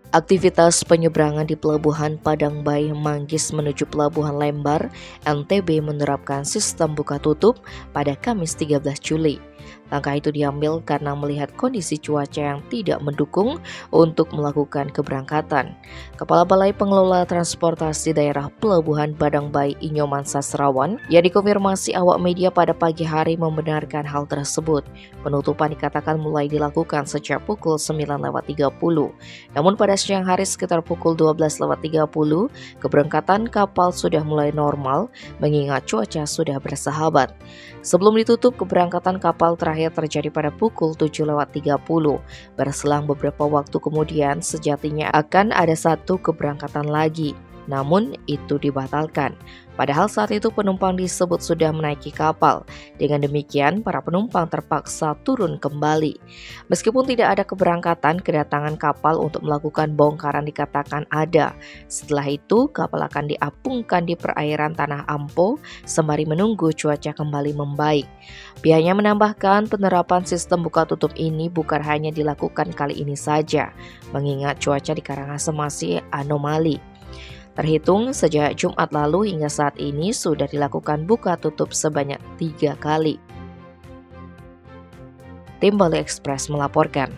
Aktivitas penyeberangan di Pelabuhan Padangbai Manggis menuju Pelabuhan Lembar, NTB menerapkan sistem buka tutup pada Kamis 13 Juli. Langkah itu diambil karena melihat kondisi cuaca yang tidak mendukung untuk melakukan keberangkatan. Kepala Balai Pengelola Transportasi Daerah Pelabuhan Padangbai Inyoman Sasrawan yang dikonfirmasi awak media pada pagi hari membenarkan hal tersebut. Penutupan dikatakan mulai dilakukan sejak pukul 9.30. Namun pada siang hari sekitar pukul 12.30, keberangkatan kapal sudah mulai normal mengingat cuaca sudah bersahabat. Sebelum ditutup, keberangkatan kapal terakhir terjadi pada pukul 7.30. Berselang beberapa waktu kemudian, sejatinya akan ada satu keberangkatan lagi. Namun itu dibatalkan. Padahal saat itu penumpang disebut sudah menaiki kapal. Dengan demikian, para penumpang terpaksa turun kembali. Meskipun tidak ada keberangkatan, kedatangan kapal untuk melakukan bongkaran dikatakan ada. Setelah itu, kapal akan diapungkan di perairan Tanah Ampo sembari menunggu cuaca kembali membaik. Pihaknya menambahkan penerapan sistem buka tutup ini bukan hanya dilakukan kali ini saja, mengingat cuaca di Karangasem masih anomali. Terhitung sejak Jumat lalu hingga saat ini sudah dilakukan buka tutup sebanyak 3 kali. Tim Bali Express melaporkan.